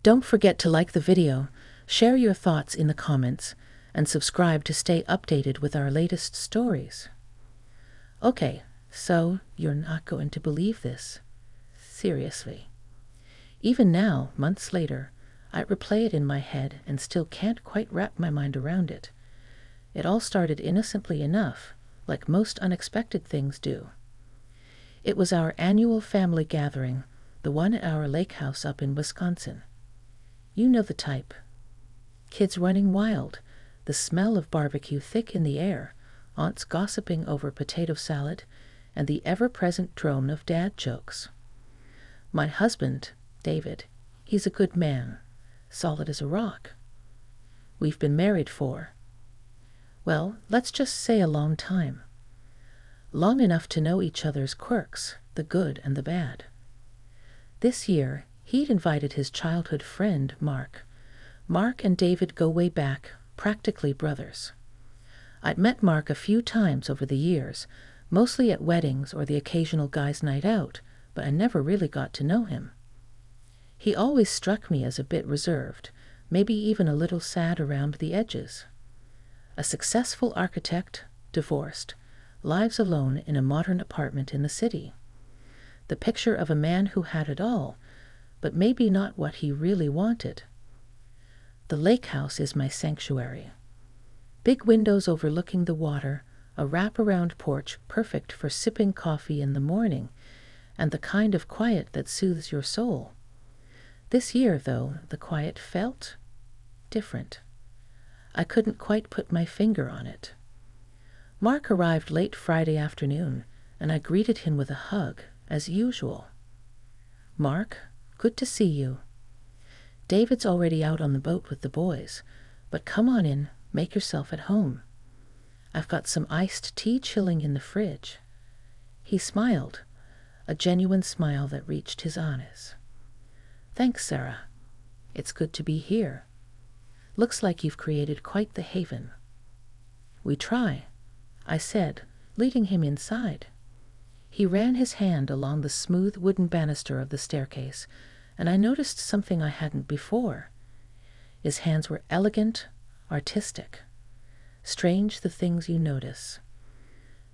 Don't forget to like the video, share your thoughts in the comments, and subscribe to stay updated with our latest stories. Okay, so you're not going to believe this. Seriously. Even now, months later, I replay it in my head and still can't quite wrap my mind around it. It all started innocently enough, like most unexpected things do. It was our annual family gathering, the one at our lake house up in Wisconsin. You know the type. Kids running wild, the smell of barbecue thick in the air, aunts gossiping over potato salad, and the ever-present drone of dad jokes. My husband, David, he's a good man, solid as a rock. We've been married for, well, let's just say a long time. Long enough to know each other's quirks, the good and the bad. This year, he'd invited his childhood friend, Mark. Mark and David go way back, practically brothers. I'd met Mark a few times over the years, mostly at weddings or the occasional guys' night out, but I never really got to know him. He always struck me as a bit reserved, maybe even a little sad around the edges. A successful architect, divorced, lives alone in a modern apartment in the city. The picture of a man who had it all, but maybe not what he really wanted. The lake house is my sanctuary. Big windows overlooking the water, a wrap-around porch perfect for sipping coffee in the morning, and the kind of quiet that soothes your soul. This year, though, the quiet felt different. I couldn't quite put my finger on it. Mark arrived late Friday afternoon, and I greeted him with a hug, as usual. Mark, good to see you. David's already out on the boat with the boys, but come on in, make yourself at home. I've got some iced tea chilling in the fridge. He smiled, a genuine smile that reached his eyes. Thanks, Sarah. It's good to be here. Looks like you've created quite the haven. We try, I said, leading him inside. He ran his hand along the smooth wooden banister of the staircase, and I noticed something I hadn't before. His hands were elegant, artistic. Strange the things you notice.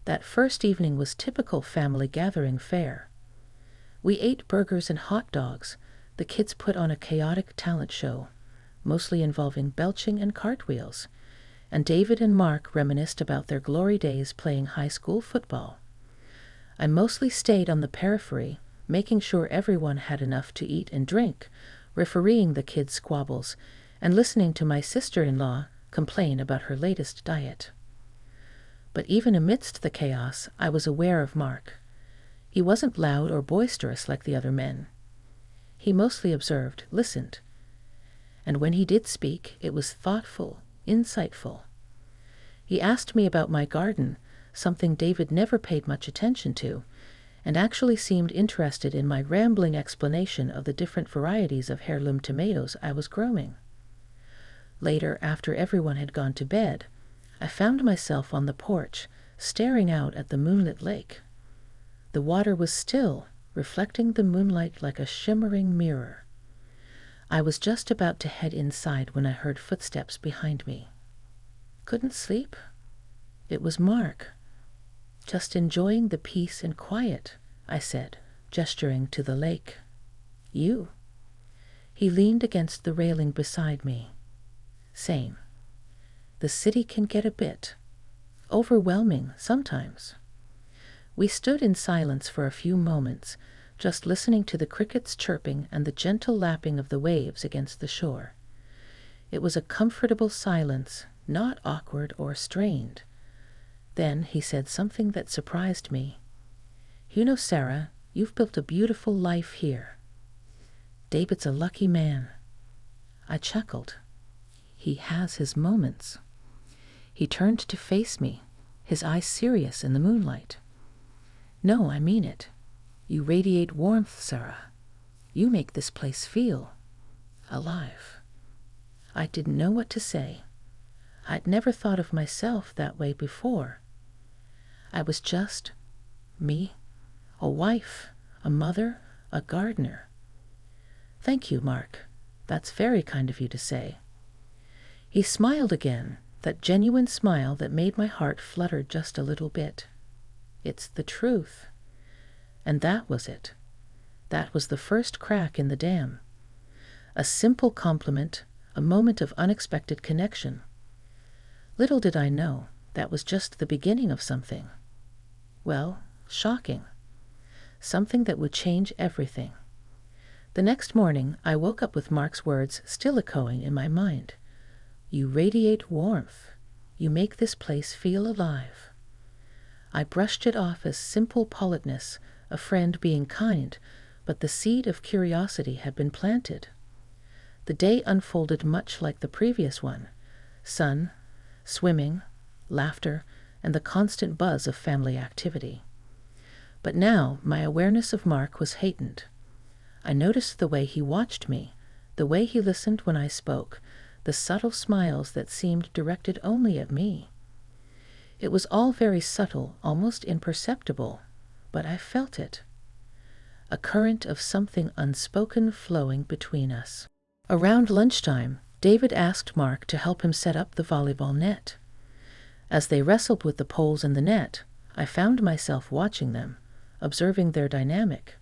That first evening was typical family gathering fare. We ate burgers and hot dogs. The kids put on a chaotic talent show, mostly involving belching and cartwheels, and David and Mark reminisced about their glory days playing high school football. I mostly stayed on the periphery, making sure everyone had enough to eat and drink, refereeing the kids' squabbles, and listening to my sister-in-law complain about her latest diet. But even amidst the chaos, I was aware of Mark. He wasn't loud or boisterous like the other men. He mostly observed, listened. And when he did speak, it was thoughtful, insightful. He asked me about my garden, something David never paid much attention to, and actually seemed interested in my rambling explanation of the different varieties of heirloom tomatoes I was growing. Later, after everyone had gone to bed, I found myself on the porch, staring out at the moonlit lake. The water was still, reflecting the moonlight like a shimmering mirror. I was just about to head inside when I heard footsteps behind me. Couldn't sleep? It was Mark. Just enjoying the peace and quiet, I said, gesturing to the lake. You? He leaned against the railing beside me. Same. The city can get a bit overwhelming sometimes. We stood in silence for a few moments, just listening to the crickets chirping and the gentle lapping of the waves against the shore. It was a comfortable silence, not awkward or strained. Then he said something that surprised me. You know, Sarah, you've built a beautiful life here. David's a lucky man. I chuckled. He has his moments. He turned to face me, his eyes serious in the moonlight. No, I mean it. You radiate warmth, Sarah. You make this place feel alive. I didn't know what to say. I'd never thought of myself that way before. I was just me, a wife, a mother, a gardener. Thank you, Mark. That's very kind of you to say." He smiled again, that genuine smile that made my heart flutter just a little bit. "It's the truth." And that was it. That was the first crack in the dam. A simple compliment, a moment of unexpected connection. Little did I know, that was just the beginning of something. Well, shocking. Something that would change everything. The next morning, I woke up with Mark's words still echoing in my mind. "You radiate warmth. You make this place feel alive." I brushed it off as simple politeness, a friend being kind, but the seed of curiosity had been planted. The day unfolded much like the previous one. Sun, swimming, laughter, and the constant buzz of family activity. But now my awareness of Mark was heightened. I noticed the way he watched me, the way he listened when I spoke, the subtle smiles that seemed directed only at me. It was all very subtle, almost imperceptible, but I felt it. A current of something unspoken flowing between us. Around lunchtime, David asked Mark to help him set up the volleyball net. As they wrestled with the poles in the net, I found myself watching them, observing their dynamic.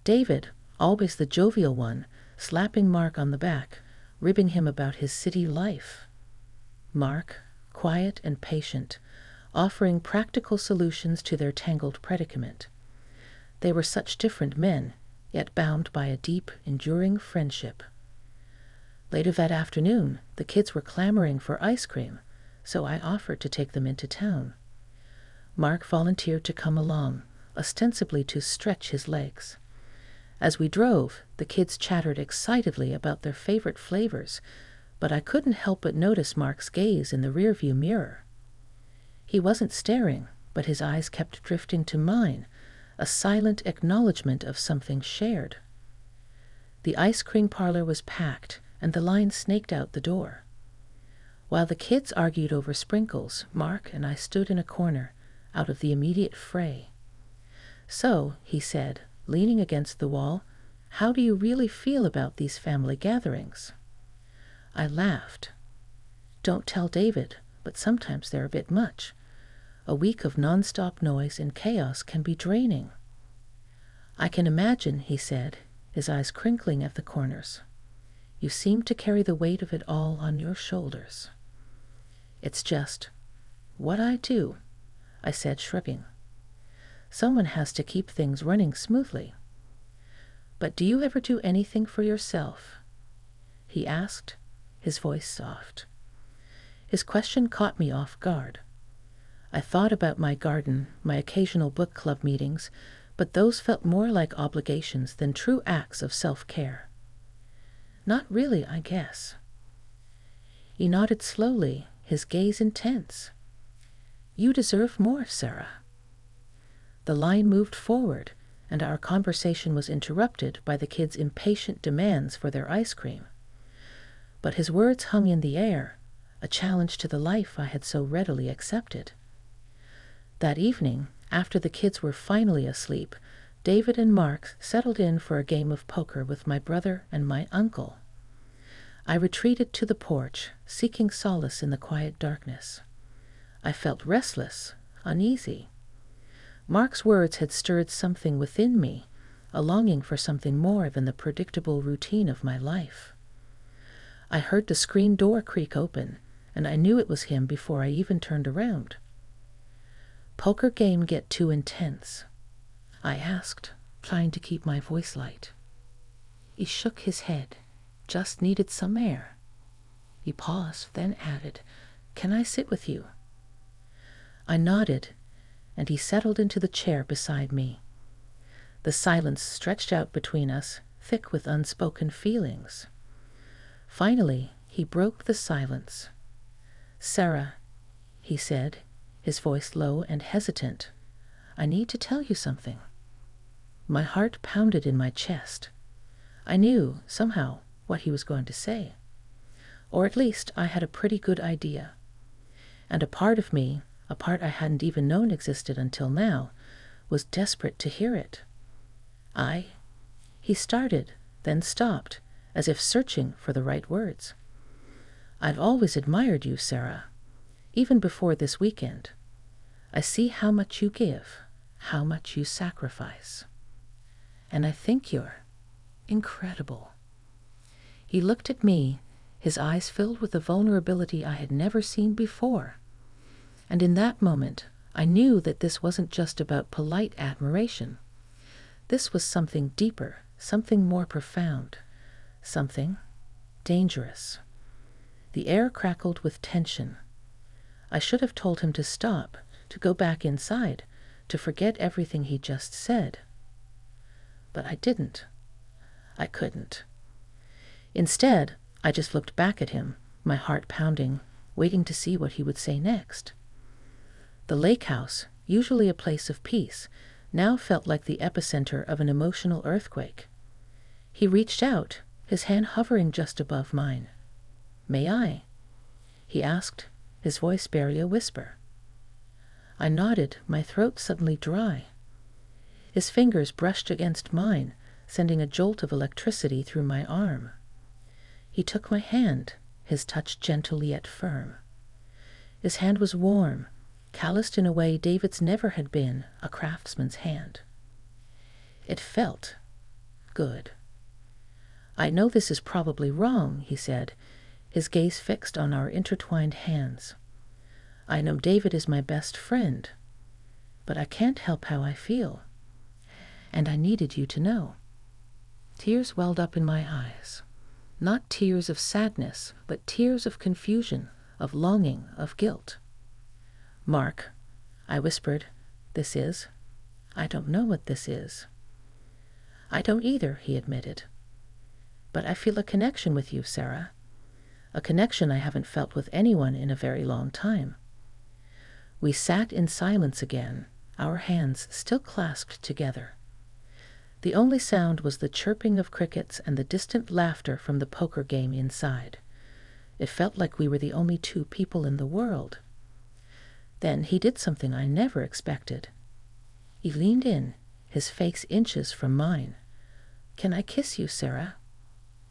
David, always the jovial one, slapping Mark on the back, ribbing him about his city life. Mark, quiet and patient, offering practical solutions to their tangled predicament. They were such different men, yet bound by a deep, enduring friendship. Later that afternoon, the kids were clamoring for ice cream, so I offered to take them into town. Mark volunteered to come along, ostensibly to stretch his legs. As we drove, the kids chattered excitedly about their favorite flavors, but I couldn't help but notice Mark's gaze in the rearview mirror. He wasn't staring, but his eyes kept drifting to mine, a silent acknowledgement of something shared. The ice cream parlor was packed, and the line snaked out the door. While the kids argued over sprinkles, Mark and I stood in a corner, out of the immediate fray. "So," he said, leaning against the wall, "how do you really feel about these family gatherings?" I laughed. "Don't tell David, but sometimes they're a bit much. A week of nonstop noise and chaos can be draining." "I can imagine," he said, his eyes crinkling at the corners. "You seem to carry the weight of it all on your shoulders." "It's just what I do," I said, shrugging. "Someone has to keep things running smoothly." "But do you ever do anything for yourself?" he asked, his voice soft. His question caught me off guard. I thought about my garden, my occasional book club meetings, but those felt more like obligations than true acts of self-care. "Not really, I guess." He nodded slowly, his gaze intense. "You deserve more, Sarah." The line moved forward, and our conversation was interrupted by the kids' impatient demands for their ice cream. But his words hung in the air, a challenge to the life I had so readily accepted. That evening, after the kids were finally asleep, David and Mark settled in for a game of poker with my brother and my uncle. I retreated to the porch, seeking solace in the quiet darkness. I felt restless, uneasy. Mark's words had stirred something within me, a longing for something more than the predictable routine of my life. I heard the screen door creak open, and I knew it was him before I even turned around. "Poker game get too intense?" I asked, trying to keep my voice light. He shook his head. "Just needed some air." He paused, then added, "Can I sit with you?" I nodded, and he settled into the chair beside me. The silence stretched out between us, thick with unspoken feelings. Finally, he broke the silence. "Sarah," he said, his voice low and hesitant, "I need to tell you something." My heart pounded in my chest. I knew, somehow, what he was going to say. Or at least I had a pretty good idea. And a part of me, a part I hadn't even known existed until now, was desperate to hear it. He started, then stopped, as if searching for the right words. "I've always admired you, Sarah, even before this weekend. I see how much you give, how much you sacrifice. And I think you're incredible." He looked at me, his eyes filled with a vulnerability I had never seen before. And in that moment, I knew that this wasn't just about polite admiration. This was something deeper, something more profound, something dangerous. The air crackled with tension. I should have told him to stop, to go back inside, to forget everything he just said. But I didn't. I couldn't. Instead, I just looked back at him, my heart pounding, waiting to see what he would say next. The lake house, usually a place of peace, now felt like the epicenter of an emotional earthquake. He reached out, his hand hovering just above mine. "May I?" he asked, his voice barely a whisper. I nodded, my throat suddenly dry. His fingers brushed against mine, sending a jolt of electricity through my arm. He took my hand, his touch gentle yet firm. His hand was warm, calloused in a way David's never had been, a craftsman's hand. It felt good. "I know this is probably wrong," he said, his gaze fixed on our intertwined hands. "I know David is my best friend, but I can't help how I feel. And I needed you to know." Tears welled up in my eyes. Not tears of sadness, but tears of confusion, of longing, of guilt. "Mark," I whispered, I don't know what this is." "I don't either," he admitted. "But I feel a connection with you, Sarah. A connection I haven't felt with anyone in a very long time." We sat in silence again, our hands still clasped together. The only sound was the chirping of crickets and the distant laughter from the poker game inside. It felt like we were the only two people in the world. Then he did something I never expected. He leaned in, his face inches from mine. "Can I kiss you, Sarah?"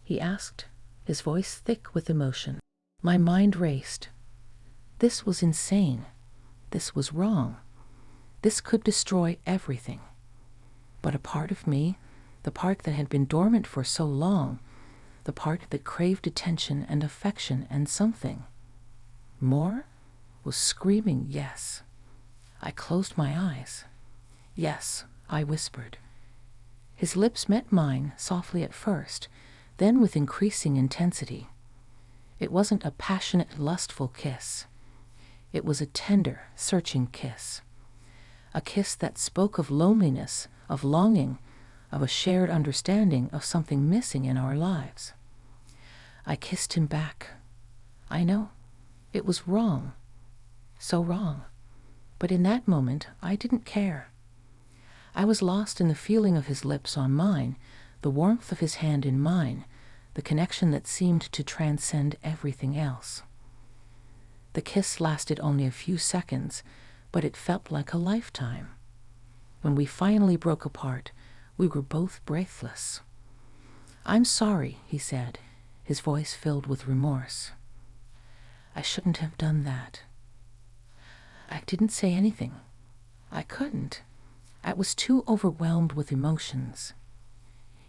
he asked, his voice thick with emotion. My mind raced. This was insane. This was wrong. This could destroy everything. But a part of me, the part that had been dormant for so long, the part that craved attention and affection and something more, was screaming yes. I closed my eyes. "Yes," I whispered. His lips met mine, softly at first, then with increasing intensity. It wasn't a passionate, lustful kiss. It was a tender, searching kiss. A kiss that spoke of loneliness, of longing, of a shared understanding of something missing in our lives. I kissed him back. I know, it was wrong. So wrong. But in that moment, I didn't care. I was lost in the feeling of his lips on mine, the warmth of his hand in mine, the connection that seemed to transcend everything else. The kiss lasted only a few seconds, but it felt like a lifetime. When we finally broke apart, we were both breathless. "I'm sorry," he said, his voice filled with remorse. "I shouldn't have done that." I didn't say anything. I couldn't. I was too overwhelmed with emotions.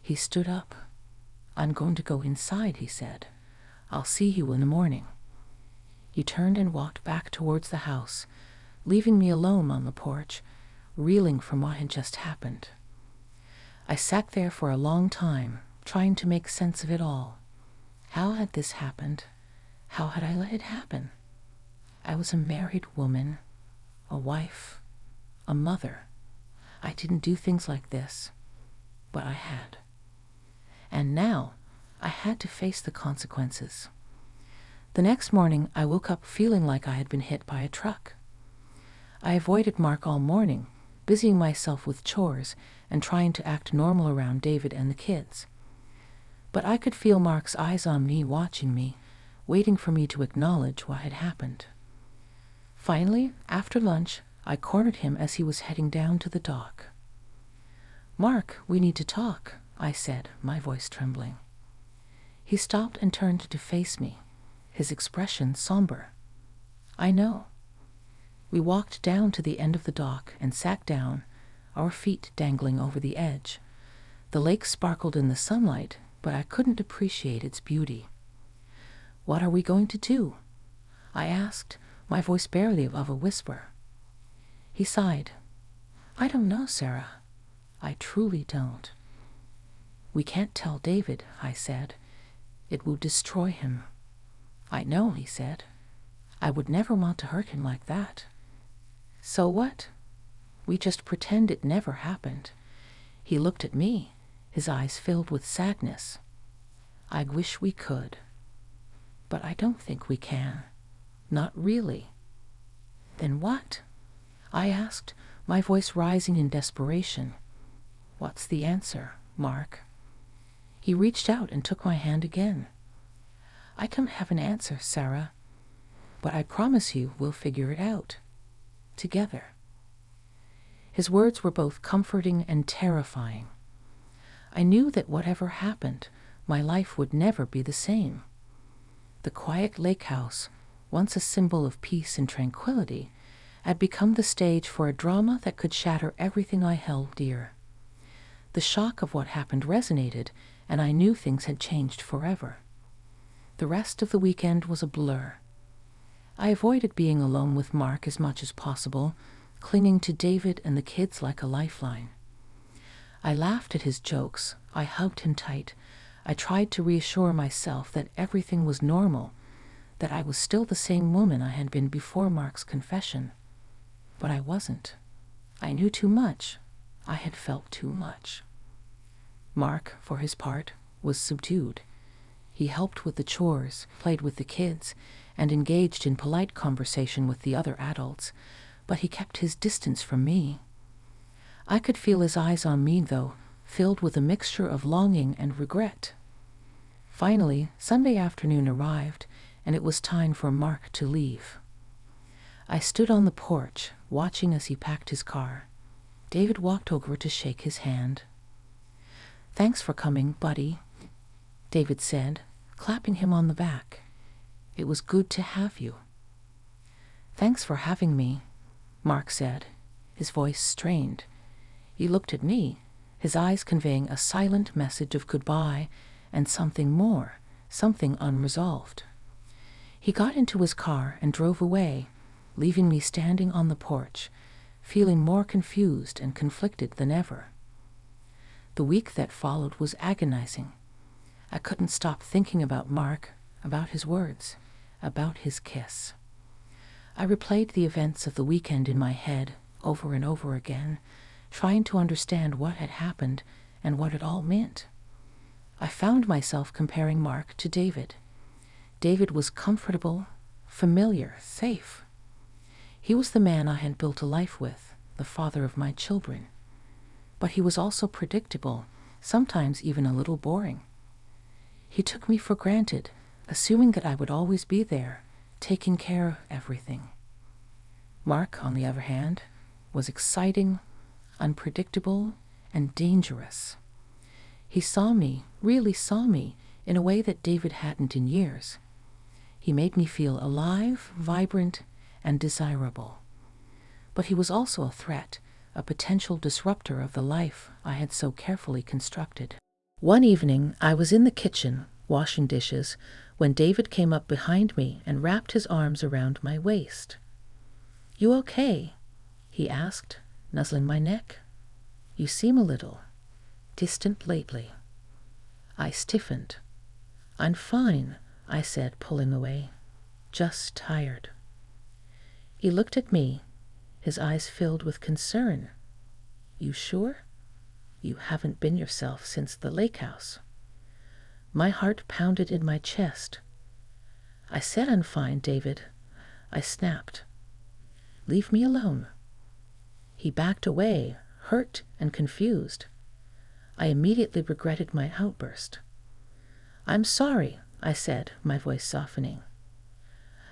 He stood up. "I'm going to go inside," he said. "I'll see you in the morning." He turned and walked back towards the house, leaving me alone on the porch, reeling from what had just happened. I sat there for a long time, trying to make sense of it all. How had this happened? How had I let it happen? I was a married woman, a wife, a mother. I didn't do things like this, but I had. And now I had to face the consequences. The next morning, I woke up feeling like I had been hit by a truck. I avoided Mark all morning, busying myself with chores and trying to act normal around David and the kids. But I could feel Mark's eyes on me, watching me, waiting for me to acknowledge what had happened. Finally, after lunch, I cornered him as he was heading down to the dock. "Mark, we need to talk," I said, my voice trembling. He stopped and turned to face me, his expression somber. I know. We walked down to the end of the dock and sat down, our feet dangling over the edge. The lake sparkled in the sunlight, but I couldn't appreciate its beauty. What are we going to do? I asked, my voice barely of a whisper. He sighed. I don't know, Sarah. I truly don't. We can't tell David, I said. It will destroy him. I know, he said. I would never want to hurt him like that. So what? We just pretend it never happened. He looked at me, his eyes filled with sadness. I wish we could. But I don't think we can. Not really. Then what? I asked, my voice rising in desperation. What's the answer, Mark? He reached out and took my hand again. I don't have an answer, Sarah, but I promise you we'll figure it out. Together. His words were both comforting and terrifying. I knew that whatever happened, my life would never be the same. The quiet lake house, once a symbol of peace and tranquility, had become the stage for a drama that could shatter everything I held dear. The shock of what happened resonated, and I knew things had changed forever. The rest of the weekend was a blur. I avoided being alone with Mark as much as possible, clinging to David and the kids like a lifeline. I laughed at his jokes. I hugged him tight. I tried to reassure myself that everything was normal, that I was still the same woman I had been before Mark's confession. But I wasn't. I knew too much. I had felt too much. Mark, for his part, was subdued. He helped with the chores, played with the kids, and engaged in polite conversation with the other adults, but he kept his distance from me. I could feel his eyes on me, though, filled with a mixture of longing and regret. Finally, Sunday afternoon arrived, and it was time for Mark to leave. I stood on the porch, watching as he packed his car. David walked over to shake his hand. Thanks for coming, buddy, David said, clapping him on the back. It was good to have you. Thanks for having me, Mark said, his voice strained. He looked at me, his eyes conveying a silent message of goodbye and something more, something unresolved. He got into his car and drove away, leaving me standing on the porch, feeling more confused and conflicted than ever. The week that followed was agonizing. I couldn't stop thinking about Mark, about his words, about his kiss. I replayed the events of the weekend in my head over and over again, trying to understand what had happened and what it all meant. I found myself comparing Mark to David. David was comfortable, familiar, safe. He was the man I had built a life with, the father of my children. But he was also predictable, sometimes even a little boring. He took me for granted, assuming that I would always be there, taking care of everything. Mark, on the other hand, was exciting, unpredictable, and dangerous. He saw me, really saw me, in a way that David hadn't in years. He made me feel alive, vibrant, and desirable. But he was also a threat, a potential disruptor of the life I had so carefully constructed. One evening, I was in the kitchen, washing dishes, when David came up behind me and wrapped his arms around my waist. "You okay?" he asked, nuzzling my neck. "You seem a little distant lately." I stiffened. "I'm fine," I said, pulling away. "Just tired." He looked at me, his eyes filled with concern. "You sure? You haven't been yourself since the lake house." My heart pounded in my chest. "I said I'm fine, David," I snapped. "Leave me alone." He backed away, hurt and confused. I immediately regretted my outburst. "I'm sorry," I said, my voice softening.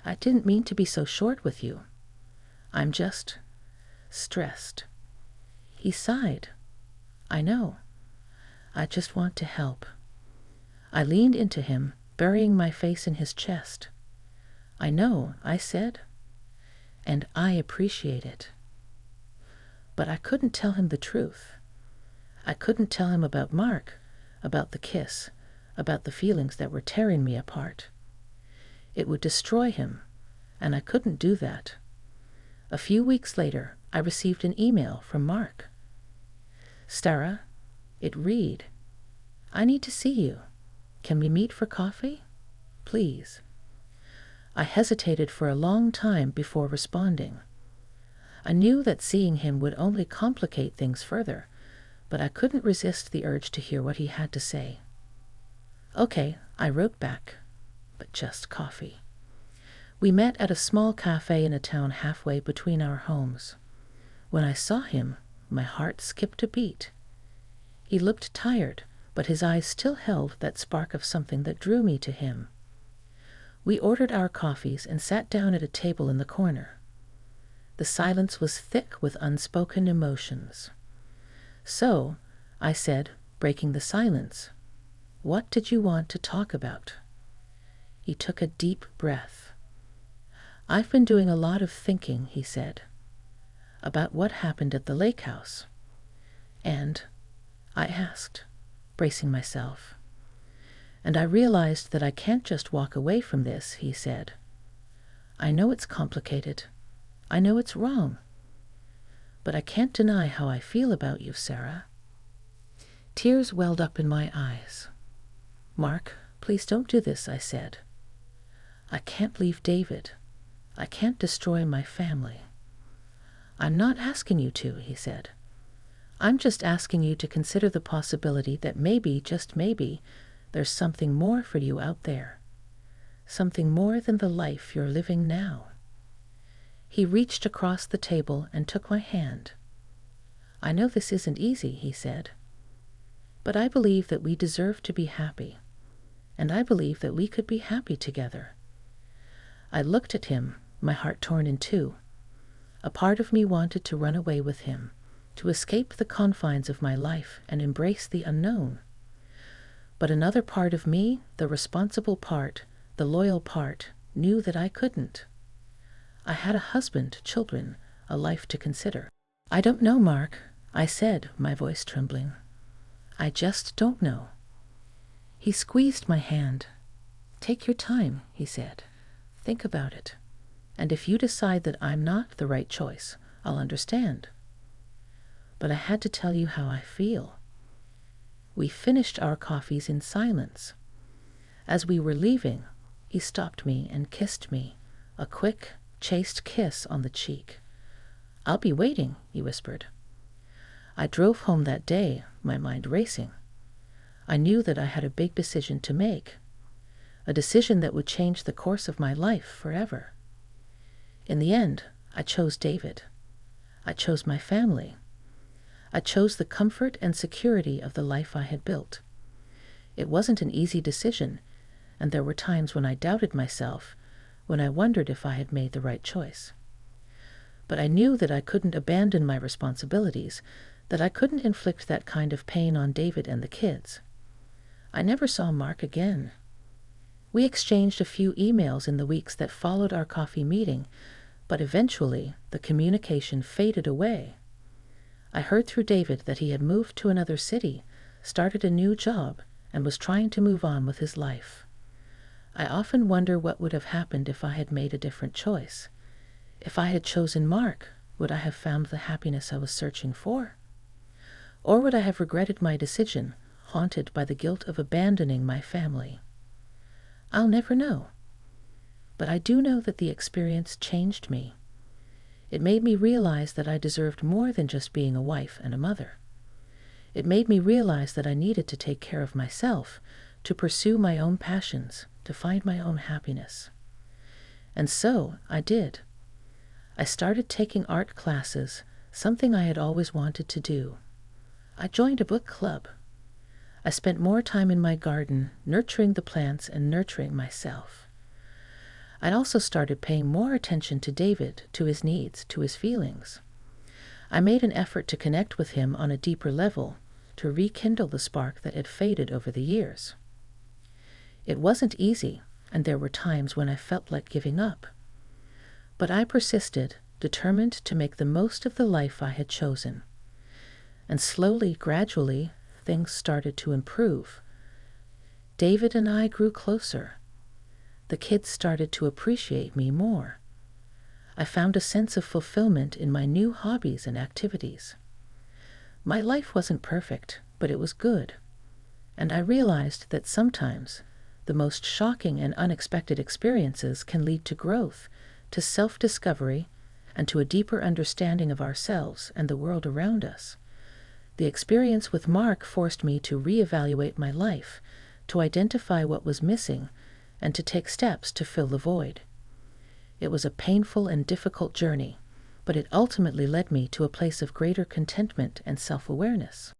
"I didn't mean to be so short with you. I'm just stressed." He sighed. "I know. I just want to help." I leaned into him, burying my face in his chest. "I know," I said, "and I appreciate it." But I couldn't tell him the truth. I couldn't tell him about Mark, about the kiss, about the feelings that were tearing me apart. It would destroy him, and I couldn't do that. A few weeks later, I received an email from Mark. "Sarah," it read, "I need to see you. Can we meet for coffee? Please." I hesitated for a long time before responding. I knew that seeing him would only complicate things further, but I couldn't resist the urge to hear what he had to say. "Okay," I wrote back, "but just coffee." We met at a small cafe in a town halfway between our homes. When I saw him, my heart skipped a beat. He looked tired, but his eyes still held that spark of something that drew me to him. We ordered our coffees and sat down at a table in the corner. The silence was thick with unspoken emotions. "So," I said, breaking the silence, "what did you want to talk about?" He took a deep breath. "I've been doing a lot of thinking," he said, "about what happened at the lake house." And I asked, bracing myself. "And I realized that I can't just walk away from this," he said. "I know it's complicated. I know it's wrong. But I can't deny how I feel about you, Sarah." Tears welled up in my eyes. "Mark, please don't do this," I said. "I can't leave David. I can't destroy my family." "I'm not asking you to," he said. "I'm just asking you to consider the possibility that maybe, just maybe, there's something more for you out there. Something more than the life you're living now." He reached across the table and took my hand. "I know this isn't easy," he said, "but I believe that we deserve to be happy, and I believe that we could be happy together." I looked at him, my heart torn in two. A part of me wanted to run away with him, to escape the confines of my life and embrace the unknown. But another part of me, the responsible part, the loyal part, knew that I couldn't. I had a husband, children, a life to consider. "I don't know, Mark," I said, my voice trembling. "I just don't know." He squeezed my hand. "Take your time," he said. "Think about it. And if you decide that I'm not the right choice, I'll understand. But I had to tell you how I feel." We finished our coffees in silence. As we were leaving, he stopped me and kissed me, a quick, chaste kiss on the cheek. "I'll be waiting," he whispered. I drove home that day, my mind racing. I knew that I had a big decision to make, a decision that would change the course of my life forever. In the end, I chose David. I chose my family. I chose the comfort and security of the life I had built. It wasn't an easy decision, and there were times when I doubted myself, when I wondered if I had made the right choice. But I knew that I couldn't abandon my responsibilities, that I couldn't inflict that kind of pain on David and the kids. I never saw Mark again. We exchanged a few emails in the weeks that followed our coffee meeting, but eventually the communication faded away. I heard through David that he had moved to another city, started a new job, and was trying to move on with his life. I often wonder what would have happened if I had made a different choice. If I had chosen Mark, would I have found the happiness I was searching for? Or would I have regretted my decision, haunted by the guilt of abandoning my family? I'll never know. But I do know that the experience changed me. It made me realize that I deserved more than just being a wife and a mother. It made me realize that I needed to take care of myself, to pursue my own passions, to find my own happiness. And so I did. I started taking art classes, something I had always wanted to do. I joined a book club. I spent more time in my garden, nurturing the plants and nurturing myself. I'd also started paying more attention to David, to his needs, to his feelings. I made an effort to connect with him on a deeper level, to rekindle the spark that had faded over the years. It wasn't easy, and there were times when I felt like giving up. But I persisted, determined to make the most of the life I had chosen. And slowly, gradually, things started to improve. David and I grew closer. The kids started to appreciate me more. I found a sense of fulfillment in my new hobbies and activities. My life wasn't perfect, but it was good. And I realized that sometimes the most shocking and unexpected experiences can lead to growth, to self-discovery, and to a deeper understanding of ourselves and the world around us. The experience with Mark forced me to reevaluate my life, to identify what was missing, and to take steps to fill the void. It was a painful and difficult journey, but it ultimately led me to a place of greater contentment and self-awareness.